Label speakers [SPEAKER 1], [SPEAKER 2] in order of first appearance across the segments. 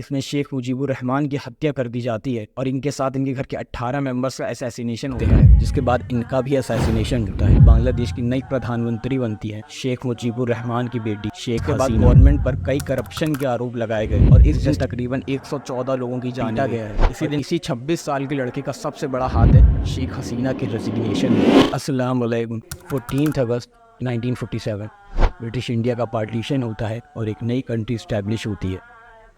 [SPEAKER 1] इसमें शेख मुजीबुर रहमान की हत्या कर दी जाती है और इनके साथ इनके घर के 18 मेंबर्स का असैसिनेशन होता है, जिसके बाद इनका भी असैसिनेशन होता है। बांग्लादेश की नई प्रधानमंत्री बनती है शेख मुजीबुर रहमान की बेटी शेख हसीना। बाद गवर्नमेंट पर कई करप्शन के आरोप लगाए गए और इस दिन तकरीबन 114 लोगों की जान गया है। इसी दिन 26 साल के लड़के का सबसे बड़ा हाथ है शेख हसीना के रेजिग्नेशन में। अस्सलाम वालेकुम। 14 अगस्त 1947 ब्रिटिश इंडिया का पार्टीशन होता है और एक नई कंट्री स्टैब्लिश होती है,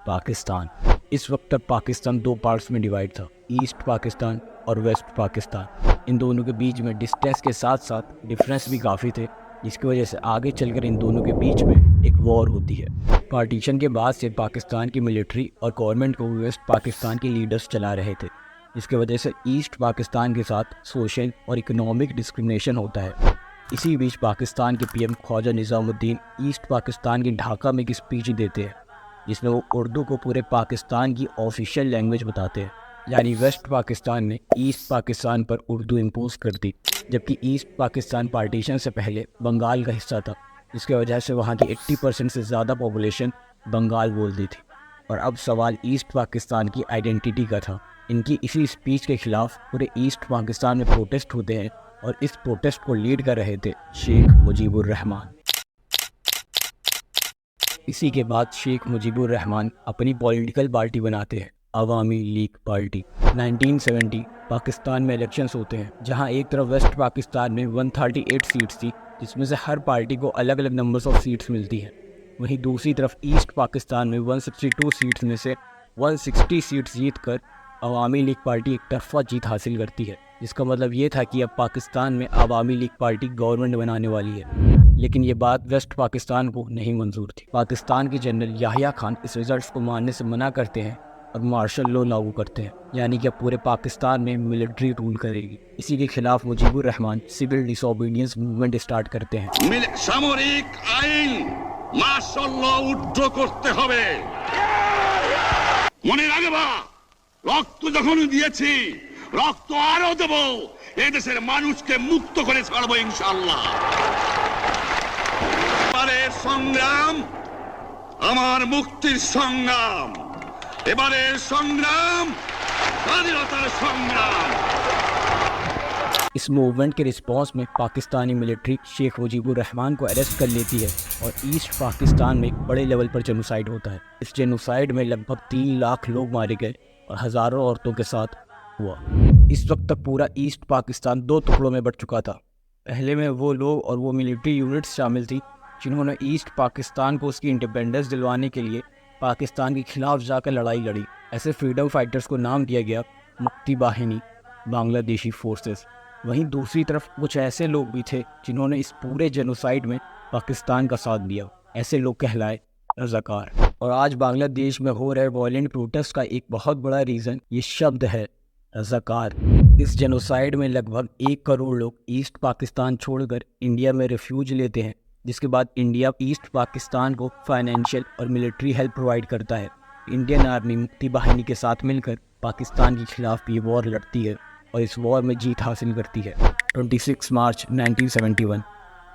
[SPEAKER 1] पाकिस्तान। इस वक्त तक पाकिस्तान दो पार्ट्स में डिवाइड था, ईस्ट पाकिस्तान और वेस्ट पाकिस्तान। इन दोनों के बीच में डिस्टेंस के साथ साथ डिफरेंस भी काफ़ी थे, जिसकी वजह से आगे चलकर इन दोनों के बीच में एक वॉर होती है। पार्टीशन के बाद से पाकिस्तान की मिलिट्री और गवर्नमेंट को वेस्ट पाकिस्तान के लीडर्स चला रहे थे, जिसकी वजह से ईस्ट पाकिस्तान के साथ सोशल और इकोनॉमिक डिस्क्रिमिनेशन होता है। इसी बीच पाकिस्तान के पीएम ख्वाजा निज़ामुद्दीन ईस्ट पाकिस्तान के ढाका में एक स्पीच देते हैं, जिसमें वो उर्दू को पूरे पाकिस्तान की ऑफिशियल लैंग्वेज बताते हैं। यानी वेस्ट पाकिस्तान ने ईस्ट पाकिस्तान पर उर्दू इम्पोज कर दी, जबकि ईस्ट पाकिस्तान पार्टीशन से पहले बंगाल का हिस्सा था, जिसकी वजह से वहाँ की 80% से ज़्यादा पॉपुलेशन बंगाल बोलती थी। और अब सवाल ईस्ट पाकिस्तान की आइडेंटिटी का था। इनकी इसी स्पीच के खिलाफ पूरे ईस्ट पाकिस्तान में प्रोटेस्ट होते हैं और इस प्रोटेस्ट को लीड कर रहे थे शेख मुजीबुर रहमान। इसी के बाद शेख मुजीबुर रहमान अपनी पॉलिटिकल पार्टी बनाते हैं, अवामी लीग पार्टी। 1970 पाकिस्तान में इलेक्शंस होते हैं, जहां एक तरफ वेस्ट पाकिस्तान में 138 सीट्स थी, जिसमें से हर पार्टी को अलग अलग नंबर्स ऑफ सीट्स मिलती हैं। वहीं दूसरी तरफ ईस्ट पाकिस्तान में 162 सीट्स में से 160 सीट्स जीत कर अवामी लीग पार्टी एक तरफा जीत हासिल करती है, जिसका मतलब ये था कि अब पाकिस्तान में अवामी लीग पार्टी गवर्नमेंट बनाने वाली है। लेकिन ये बात वेस्ट पाकिस्तान को नहीं मंजूर थी। पाकिस्तान के जनरल याहिया खान इस रिजल्ट्स को मानने से मना करते हैं और मार्शल लॉ लागू करते हैं, यानी कि अब पूरे पाकिस्तान में मिलिट्री रूल करेगी। इसी के खिलाफ Mujibur Rahman civil disobedience movement start करते हैं।
[SPEAKER 2] सामरिक आईन मार्शल लॉ उड्र करते হবে। মনে রাখবা, রক্ত যখন দিয়েছি রক্ত আরো দেব, এই দেশের মানুষকে মুক্ত করে ছাড়বো ইনশাআল্লাহ। এবারের সংগ্রাম আমার মুক্তির সংগ্রাম, এবারের সংগ্রাম স্বাধীনতার সংগ্রাম।
[SPEAKER 1] इस मूवमेंट के रिस्पॉन्स में पाकिस्तानी मिलिट्री शेख मुजीबुर रहमान को अरेस्ट कर लेती है और ईस्ट पाकिस्तान में एक बड़े लेवल पर जेनोसाइड होता है। इस जेनोसाइड में लगभग 3 लाख लोग मारे गए और हज़ारों औरतों के साथ हुआ। इस वक्त तक पूरा ईस्ट पाकिस्तान 2 टुकड़ों में बट चुका था। पहले में वो लोग और वो मिलिट्री यूनिट्स शामिल थी जिन्होंने ईस्ट पाकिस्तान को उसकी इंडिपेंडेंस दिलवाने के लिए पाकिस्तान के खिलाफ जाकर लड़ाई लड़ी। ऐसे फ्रीडम फाइटर्स को नाम दिया गया मुक्ति बाहिनी, बांग्लादेशी फोर्सेस। वहीं दूसरी तरफ कुछ ऐसे लोग भी थे जिन्होंने इस पूरे जेनोसाइड में पाकिस्तान का साथ दिया। ऐसे लोग कहलाए रज़ाकार। और आज बांग्लादेश में हो रहे वॉयलेंट प्रोटेस्ट का एक बहुत बड़ा रीज़न ये शब्द है, रज़ाकार। इस जेनोसाइड में लगभग 1 करोड़ लोग ईस्ट पाकिस्तान छोड़कर इंडिया में रिफ्यूज लेते हैं, जिसके बाद इंडिया ईस्ट पाकिस्तान को फाइनेंशियल और मिलिट्री हेल्प प्रोवाइड करता है। इंडियन आर्मी मुक्ति बाहिनी के साथ मिलकर पाकिस्तान के खिलाफ ये वॉर लड़ती है और इस वॉर में जीत हासिल करती है। 26 मार्च 1971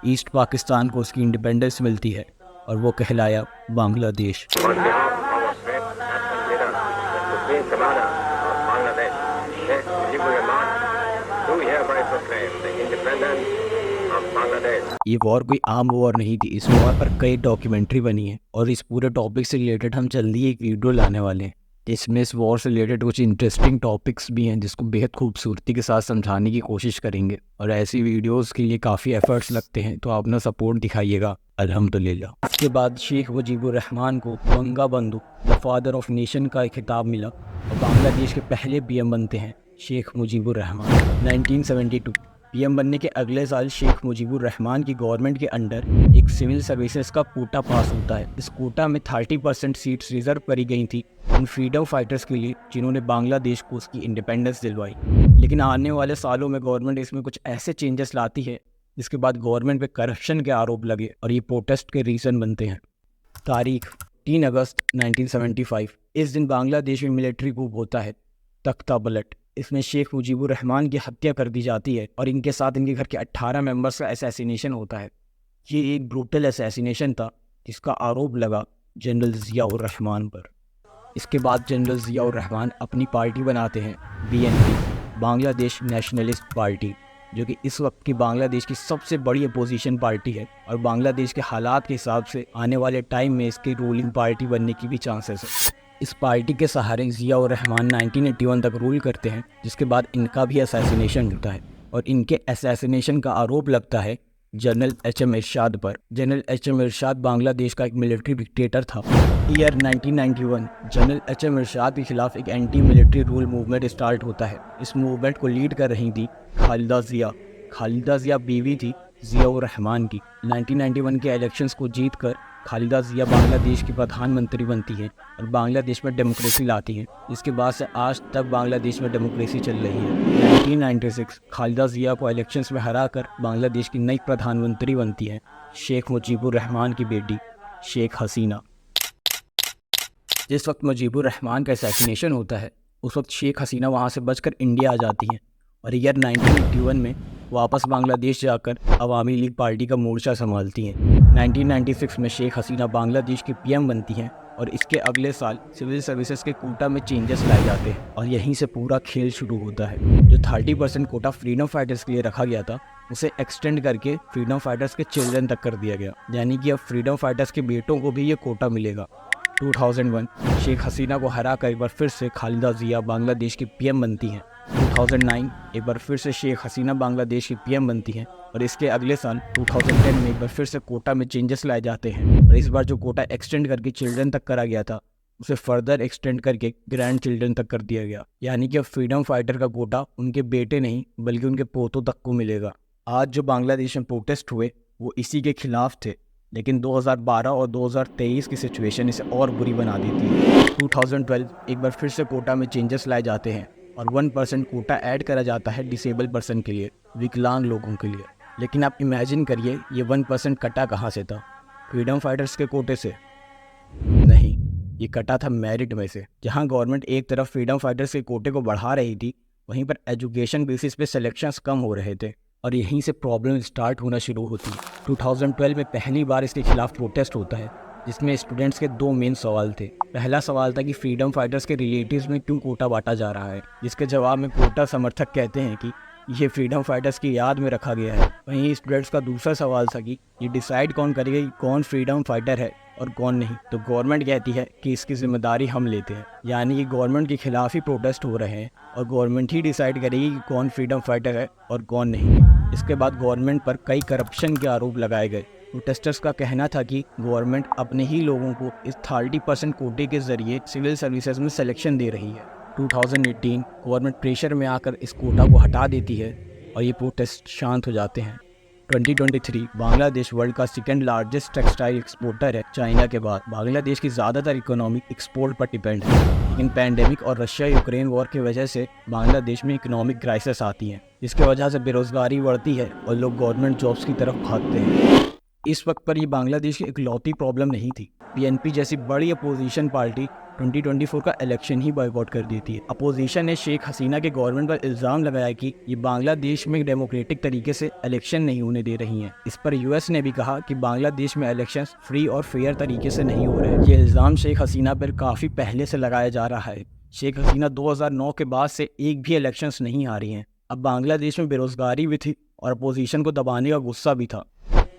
[SPEAKER 1] ईस्ट पाकिस्तान को उसकी इंडिपेंडेंस मिलती है और वो कहलाया बांग्लादेश। ये वॉर कोई आम वॉर नहीं थी, इस वॉर पर कई डॉक्यूमेंट्री बनी है और इस पूरे टॉपिक से रिलेटेड हम जल्दी एक वीडियो लाने वाले हैं, जिसमें इस वॉर से रिलेटेड कुछ इंटरेस्टिंग टॉपिक्स भी हैं जिसको बेहद खूबसूरती के साथ समझाने की कोशिश करेंगे। और ऐसी वीडियोस के लिए काफ़ी एफर्ट्स लगते हैं, तो आप अपना सपोर्ट दिखाइएगा अल्हम्दुलिल्लाह। उसके बाद शेख मुजीबुर रहमान को बंगा बंधु द फादर ऑफ नेशन का एक खिताब मिला और बांग्लादेश के पहले पीएम बनते हैं शेख मुजीबुर रहमान। 1972 पीएम बनने के अगले साल शेख मुजीबुर रहमान की गवर्नमेंट के अंडर एक सिविल सर्विसेज का कोटा पास होता है। इस कोटा में 30% सीट्स रिजर्व करी गई थी उन फ्रीडम फाइटर्स के लिए जिन्होंने बांग्लादेश को उसकी इंडिपेंडेंस दिलवाई। लेकिन आने वाले सालों में गवर्नमेंट इसमें कुछ ऐसे चेंजेस लाती है जिसके बाद गवर्नमेंट पे करप्शन के आरोप लगे और ये प्रोटेस्ट के रीज़न बनते हैं। तारीख 3 अगस्त 1975। इस दिन बांग्लादेश में मिलिट्री कूप होता है, तख्ता पलट। इसमें शेख मुजीबुर रहमान की हत्या कर दी जाती है और इनके साथ इनके घर के 18 मेंबर्स का असैसिनेशन होता है। ये एक ब्रूटल असैसिनेशन था जिसका आरोप लगा जनरल ज़ियाउर रहमान पर। इसके बाद जनरल ज़ियाउर रहमान अपनी पार्टी बनाते हैं BNP, बांग्लादेश नेशनलिस्ट पार्टी, जो कि इस वक्त की बांग्लादेश की सबसे बड़ी अपोजिशन पार्टी है और बांग्लादेश के हालात के हिसाब से आने वाले टाइम में इसकी रूलिंग पार्टी बनने की भी चांसेस है। इस पार्टी के सहारे ज़ियाउर रहमान 1981 तक रूल करते हैं, जिसके बाद इनका भी असैसिनेशन होता है और इनके असैसिनेशन का आरोप लगता है जनरल HM इरशाद पर। जनरल HM इरशाद बांग्लादेश का एक मिलिट्री डिक्टेटर था। ईयर 1991 जनरल HM इरशाद के खिलाफ एक anti military rule movement start होता है। इस मूवमेंट को लीड कर रही थी खालिदा ज़िया बीवी थी ज़ियाउर रहमान की। 1991 के इलेक्शंस को जीतकर खालिदा ज़िया बांग्लादेश की प्रधानमंत्री बनती है और बांग्लादेश में डेमोक्रेसी लाती है। इसके बाद से आज तक बांग्लादेश में डेमोक्रेसी चल रही है। 1996 खालिदा ज़िया को इलेक्शंस में हराकर बांग्लादेश की नई प्रधानमंत्री बनती है शेख मुजीबुर रहमान की बेटी शेख हसीना। जिस वक्त मुजीबुर रहमान का असैसिनेशन होता है उस वक्त शेख हसीना वहाँ से बचकर इंडिया आ जाती हैं और ईयर 1981 में वापस बांग्लादेश जाकर अवामी लीग पार्टी का मोर्चा संभालती हैं। 1996 में शेख हसीना बांग्लादेश की PM बनती हैं और इसके अगले साल सिविल सर्विसेज के कोटा में चेंजेस लाए जाते हैं और यहीं से पूरा खेल शुरू होता है। जो 30% कोटा फ्रीडम फाइटर्स के लिए रखा गया था उसे एक्सटेंड करके फ्रीडम फाइटर्स के चिल्ड्रन तक कर दिया गया, यानी कि अब फ्रीडम फाइटर्स के बेटों को भी ये कोटा मिलेगा। 2001 शेख हसीना को हरा कर एक बार फिर से खालिदा ज़िया बांग्लादेश की PM बनती हैं। 2009 एक बार फिर से शेख हसीना बांग्लादेश की PM बनती हैं और इसके अगले साल 2010 में एक बार फिर से कोटा में चेंजेस लाए जाते हैं और इस बार जो कोटा एक्सटेंड करके चिल्ड्रन तक करा गया था उसे फर्दर एक्सटेंड करके ग्रैंड चिल्ड्रन तक कर दिया गया, यानी कि अब फ्रीडम फाइटर का कोटा उनके बेटे नहीं बल्कि उनके पोतों तक को मिलेगा। आज जो बांग्लादेश में प्रोटेस्ट हुए वो इसी के खिलाफ थे, लेकिन 2012 और 2023 की सिचुएशन इसे और बुरी बना देती है। 2012 एक बार फिर से कोटा में चेंजेस लाए जाते हैं और 1% कोटा ऐड करा जाता है डिसेबल पर्सन के लिए, विकलांग लोगों के लिए। लेकिन आप इमेजिन करिए ये 1% कटा कहाँ से था? फ्रीडम फाइटर्स के कोटे से? नहीं, ये कटा था मेरिट में से। जहाँ गवर्नमेंट एक तरफ फ्रीडम फाइटर्स के कोटे को बढ़ा रही थी वहीं पर एजुकेशन बेसिस पे सिलेक्शंस कम हो रहे थे और यहीं से प्रॉब्लम स्टार्ट होना शुरू होती है। 2012 में पहली बार इसके खिलाफ प्रोटेस्ट होता है जिसमें स्टूडेंट्स के 2 मेन सवाल थे। पहला सवाल था कि फ्रीडम फाइटर्स के रिलेटिव्स में क्यों कोटा बांटा जा रहा है, जिसके जवाब में कोटा समर्थक कहते हैं कि ये फ्रीडम फाइटर्स की याद में रखा गया है। वहीं स्टूडेंट्स का दूसरा सवाल था कि ये डिसाइड कौन करेगा कि कौन फ्रीडम फाइटर है और कौन नहीं। तो गवर्नमेंट कहती है कि इसकी जिम्मेदारी हम लेते हैं, यानी कि गवर्नमेंट के खिलाफ ही प्रोटेस्ट हो रहे हैं और गवर्नमेंट ही डिसाइड करेगी कि कौन फ्रीडम फाइटर है और कौन नहीं। इसके बाद गवर्नमेंट पर कई करप्शन के आरोप लगाए गए। प्रोटेस्टर्स का कहना था कि गवर्नमेंट अपने ही लोगों को इस 30% कोटे के जरिए सिविल सर्विसेज में सिलेक्शन दे रही है। 2018 गवर्नमेंट प्रेशर में आकर इस कोटा को हटा देती है और ये प्रोटेस्ट शांत हो जाते हैं। 2023 बांग्लादेश वर्ल्ड का सेकंड लार्जेस्ट टेक्सटाइल एक्सपोर्टर है चाइना के बाद। बांग्लादेश की ज़्यादातर इकोनॉमी एक्सपोर्ट पर डिपेंड है, लेकिन पैंडेमिक और रशिया यूक्रेन वॉर की वजह से बांग्लादेश में इकोनॉमिक क्राइसिस आती है, जिसकी वजह से बेरोजगारी बढ़ती है और लोग गवर्नमेंट जॉब्स की तरफ भागते हैं। इस वक्त पर ये बांग्लादेश की इकलौती प्रॉब्लम नहीं थी। BNP जैसी बड़ी अपोजिशन पार्टी 2024 का इलेक्शन ही बॉयकॉट कर देती है। अपोजिशन ने शेख हसीना के गवर्नमेंट पर इल्ज़ाम लगाया कि ये बांग्लादेश में डेमोक्रेटिक तरीके से इलेक्शन नहीं होने दे रही हैं। इस पर US ने भी कहा कि बांग्लादेश में इलेक्शंस फ्री और फेयर तरीके से नहीं हो रहे। ये इल्ज़ाम शेख हसीना पर काफ़ी पहले से लगाया जा रहा है। शेख हसीना 2009 के बाद से एक भी इलेक्शंस नहीं आ रही हैं। अब बांग्लादेश में बेरोजगारी भी थी और अपोजिशन को दबाने का गुस्सा भी था।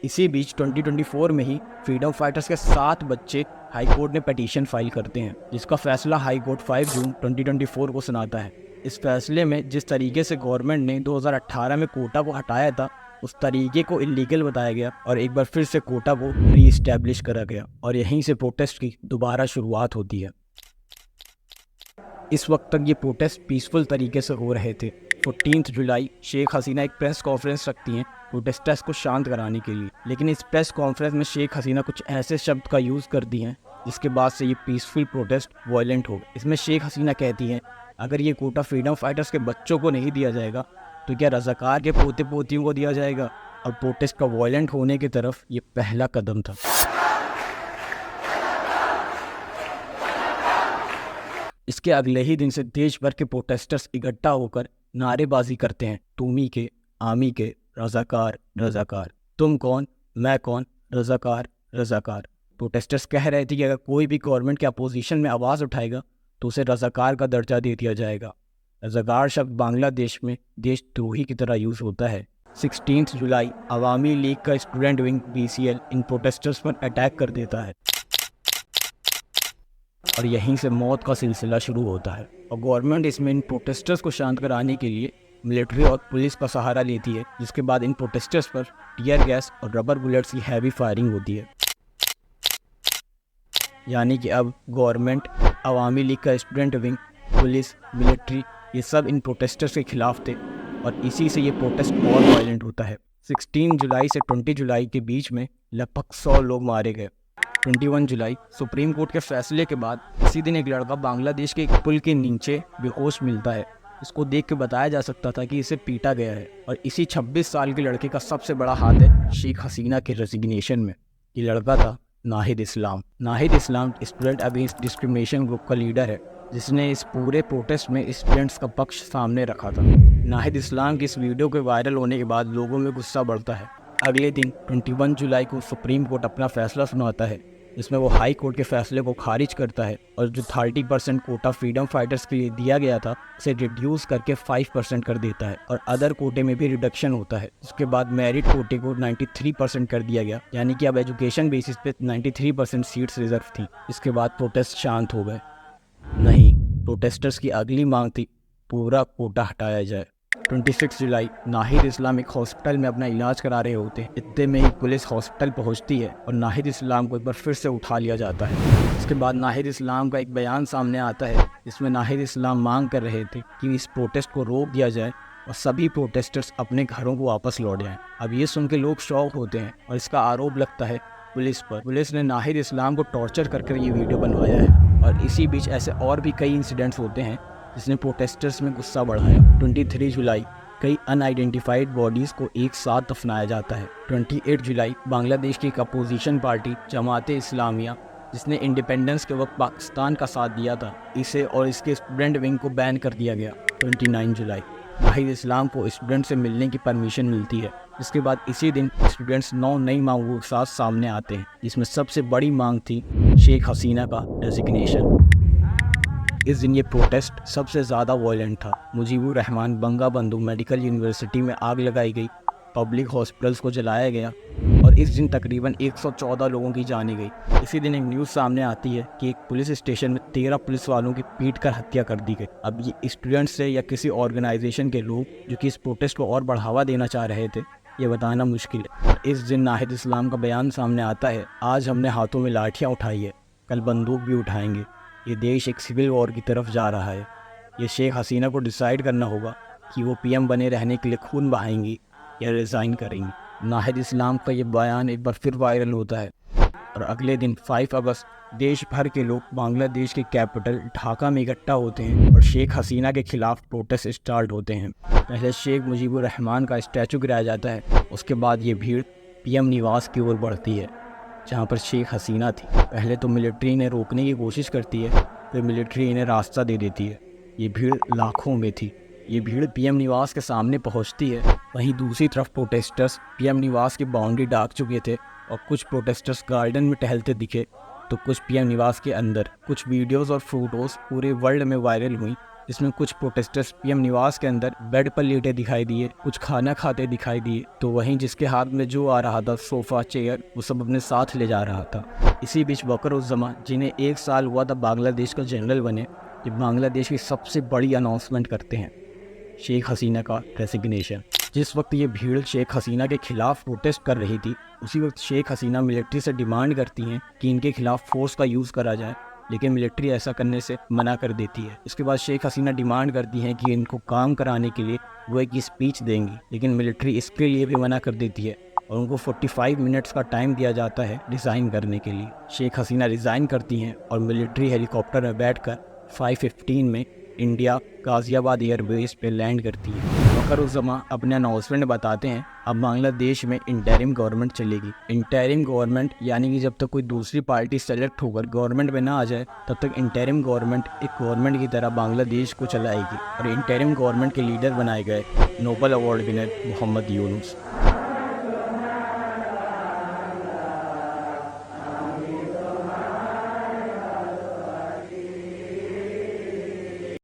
[SPEAKER 1] इसी बीच 2024 में ही फ्रीडम फाइटर्स के 7 बच्चे हाई कोर्ट में पिटीशन फाइल करते हैं, जिसका फैसला हाई कोर्ट 5 जून 2024 को सुनाता है। इस फैसले में जिस तरीके से गवर्नमेंट ने 2018 में कोटा को हटाया था उस तरीके को इलीगल बताया गया और एक बार फिर से कोटा को रीइस्टेब्लिश करा गया और यहीं से प्रोटेस्ट की दोबारा शुरुआत होती है। इस वक्त तक ये प्रोटेस्ट पीसफुल तरीके से हो रहे थे। 14 जुलाई शेख हसीना एक प्रेस कॉन्फ्रेंस रखती हैं प्रोटेस्टर्स को शांत कराने के लिए, लेकिन इस प्रेस कॉन्फ्रेंस में शेख हसीना कुछ ऐसे शब्द का यूज़ करती हैं जिसके बाद से ये पीसफुल प्रोटेस्ट वायलेंट हो गए। इसमें शेख हसीना कहती हैं अगर ये कोटा फ्रीडम फाइटर्स के बच्चों को नहीं दिया जाएगा तो क्या रज़ाकार के पोते पोतियों को दिया जाएगा। और प्रोटेस्ट का वायलेंट होने की तरफ ये पहला कदम था। इसके अगले ही दिन से देश भर के प्रोटेस्टर्स इकट्ठा होकर नारेबाजी करते हैं, तुमी के, आमी के, रज़ाकार रज़ाकार, तुम कौन मैं कौन, रज़ाकार रज़ाकार। प्रोटेस्टर्स कह रहे थे कि अगर कोई भी गवर्नमेंट के अपोजिशन में आवाज़ उठाएगा तो उसे रज़ाकार का दर्जा दे दिया जाएगा। रज़ाकार शब्द बांग्लादेश में देशद्रोही की तरह यूज़ होता है। 16 जुलाई अवामी लीग का स्टूडेंट विंग BCL इन प्रोटेस्टर्स पर अटैक कर देता है और यहीं से मौत का सिलसिला शुरू होता है। और गवर्नमेंट इसमें इन प्रोटेस्टर्स को शांत कराने के लिए मिलिट्री और पुलिस का सहारा लेती है, जिसके बाद इन प्रोटेस्टर्स पर टीयर गैस और रबर बुलेट्स की हैवी फायरिंग होती है। यानी कि अब गवर्नमेंट, अवामी लीग का स्टूडेंट विंग, पुलिस, मिलिट्री, ये सब इन प्रोटेस्टर्स के खिलाफ थे और इसी से ये प्रोटेस्ट और वायलेंट होता है। 16 जुलाई से 20 जुलाई के बीच में लगभग 100 लोग मारे गए। 21 जुलाई सुप्रीम कोर्ट के फैसले के बाद इसी दिन एक लड़का बांग्लादेश के एक पुल के नीचे बेहोश मिलता है। इसको देख के बताया जा सकता था कि इसे पीटा गया है और इसी 26 साल के लड़के का सबसे बड़ा हाथ है शेख हसीना के रेजिग्नेशन में। ये लड़का था नाहिद इस्लाम। नाहिद इस्लाम स्टूडेंट अगेंस्ट डिस्क्रिमिनेशन ग्रुप का लीडर है, जिसने इस पूरे प्रोटेस्ट में स्टूडेंट्स का पक्ष सामने रखा था। नाहिद इस्लाम की इस वीडियो के वायरल होने के बाद लोगों में गुस्सा बढ़ता है। अगले दिन 21 जुलाई को सुप्रीम कोर्ट अपना फैसला सुनाता है, जिसमें वो हाई कोर्ट के फैसले को खारिज करता है और जो 30% कोटा फ्रीडम फाइटर्स के लिए दिया गया था उसे रिड्यूस करके 5% कर देता है और अदर कोटे में भी रिडक्शन होता है। उसके बाद मेरिट कोटे को 93% कर दिया गया, यानी कि अब एजुकेशन बेसिस पे 93% सीट्स रिजर्व थी। इसके बाद प्रोटेस्ट शांत हो गए। नहीं, प्रोटेस्टर्स की अगली मांग थी पूरा कोटा हटाया जाए। 26 जुलाई नाहिद इस्लाम एक हॉस्पिटल में अपना इलाज करा रहे होते हैं। इतने में ही पुलिस हॉस्पिटल पहुंचती है और नाहिद इस्लाम को एक बार फिर से उठा लिया जाता है। इसके बाद नाहिद इस्लाम का एक बयान सामने आता है, जिसमें नाहिद इस्लाम मांग कर रहे थे कि इस प्रोटेस्ट को रोक दिया जाए और सभी प्रोटेस्टर्स अपने घरों को वापस लौट जाएं। अब ये सुन के लोग शॉक होते हैं और इसका आरोप लगता है पुलिस पर। पुलिस ने नाहिद इस्लाम को टॉर्चर कर ये वीडियो बनवाया है और इसी बीच ऐसे और भी कई इंसिडेंट्स होते हैं जिसने प्रोटेस्टर्स में गुस्सा बढ़ाया। 23 जुलाई कई अनआइडेंटिफाइड बॉडीज़ को एक साथ दफनाया जाता है। 28 जुलाई बांग्लादेश की एक अपोजिशन पार्टी जमाते इस्लामिया, जिसने इंडिपेंडेंस के वक्त पाकिस्तान का साथ दिया था, इसे और इसके स्टूडेंट विंग को बैन कर दिया गया। 29 जुलाई नाहिद इस्लाम को स्टूडेंट से मिलने की परमिशन मिलती है। इसके बाद इसी दिन स्टूडेंट्स 9 नई मांगों के साथ सामने आते हैं, जिसमें सबसे बड़ी मांग थी शेख हसीना का रेजिग्नेशन। इस दिन ये प्रोटेस्ट सबसे ज़्यादा वायलेंट था। मुजीबुर रहमान बंगा बंधु मेडिकल यूनिवर्सिटी में आग लगाई गई, पब्लिक हॉस्पिटल्स को जलाया गया और इस दिन तकरीबन 114 लोगों की जाने गई। इसी दिन एक न्यूज़ सामने आती है कि एक पुलिस स्टेशन में 13 पुलिस वालों की पीट कर हत्या कर दी गई। अब ये स्टूडेंट्स से या किसी ऑर्गेनाइजेशन के लोग जो कि इस प्रोटेस्ट को और बढ़ावा देना चाह रहे थे, ये बताना मुश्किल है। इस दिन नाहिद इस्लाम का बयान सामने आता है, आज हमने हाथों में लाठियाँ उठाई है, कल बंदूक भी उठाएंगे। ये देश एक सिविल वॉर की तरफ जा रहा है। ये शेख हसीना को डिसाइड करना होगा कि वो PM बने रहने के लिए खून बहाएंगी या रिज़ाइन करेंगी। नाहिद इस्लाम का ये बयान एक बार फिर वायरल होता है और अगले दिन 5 अगस्त देश भर के लोग बांग्लादेश के कैपिटल ढाका में इकट्ठा होते हैं और शेख हसीना के खिलाफ प्रोटेस्ट स्टार्ट होते हैं। पहले शेख मुजीबुर रहमान का स्टैचू गिराया जाता है, उसके बाद ये भीड़ PM निवास की ओर बढ़ती है, जहाँ पर शेख हसीना थी। पहले तो मिलिट्री इन्हें रोकने की कोशिश करती है, फिर मिलिट्री इन्हें रास्ता दे देती है। ये भीड़ लाखों में थी। ये भीड़ PM निवास के सामने पहुंचती है। वहीं दूसरी तरफ प्रोटेस्टर्स PM निवास की बाउंड्री डाक चुके थे और कुछ प्रोटेस्टर्स गार्डन में टहलते दिखे तो कुछ PM निवास के अंदर। कुछ वीडियोस और फोटोज़ पूरे वर्ल्ड में वायरल हुई, जिसमें कुछ प्रोटेस्टर्स PM निवास के अंदर बेड पर लेटे दिखाई दिए, कुछ खाना खाते दिखाई दिए, तो वहीं जिसके हाथ में जो आ रहा था सोफ़ा, चेयर, वो सब अपने साथ ले जा रहा था। इसी बीच बकर-उज़-ज़मा, जिन्हें 1 साल हुआ था बांग्लादेश का जनरल बने, ये बांग्लादेश की सबसे बड़ी अनाउंसमेंट करते हैं, शेख हसीना का रेजिग्नेशन। जिस वक्त ये भीड़ शेख हसीना के खिलाफ प्रोटेस्ट कर रही थी, उसी वक्त शेख हसीना मिलिट्री से डिमांड करती हैं कि इनके खिलाफ फोर्स का यूज़ करा जाए, लेकिन मिलिट्री ऐसा करने से मना कर देती है। इसके बाद शेख हसीना डिमांड करती हैं कि इनको काम कराने के लिए वो एक स्पीच देंगी, लेकिन मिलिट्री इसके लिए भी मना कर देती है और उनको 45 मिनट्स का टाइम दिया जाता है रिज़ाइन करने के लिए। शेख हसीना रिज़ाइन करती हैं और मिलिट्री हेलीकॉप्टर में बैठकर 5:15 में इंडिया गाज़ियाबाद एयरबेस पे लैंड करती है। बकर-उज़-ज़मा अपने अनाउंसमेंट में बताते हैं अब बांग्लादेश में इंटरिम गवर्नमेंट चलेगी। इंटरिम गवर्नमेंट यानी कि जब तक कोई दूसरी पार्टी सेलेक्ट होकर गवर्नमेंट में ना आ जाए, तब तक इंटरिम गवर्नमेंट एक गवर्नमेंट की तरह बांग्लादेश को चलाएगी। और इंटरिम गवर्नमेंट के लीडर बनाए गए Nobel award winner Mohammad Yunus.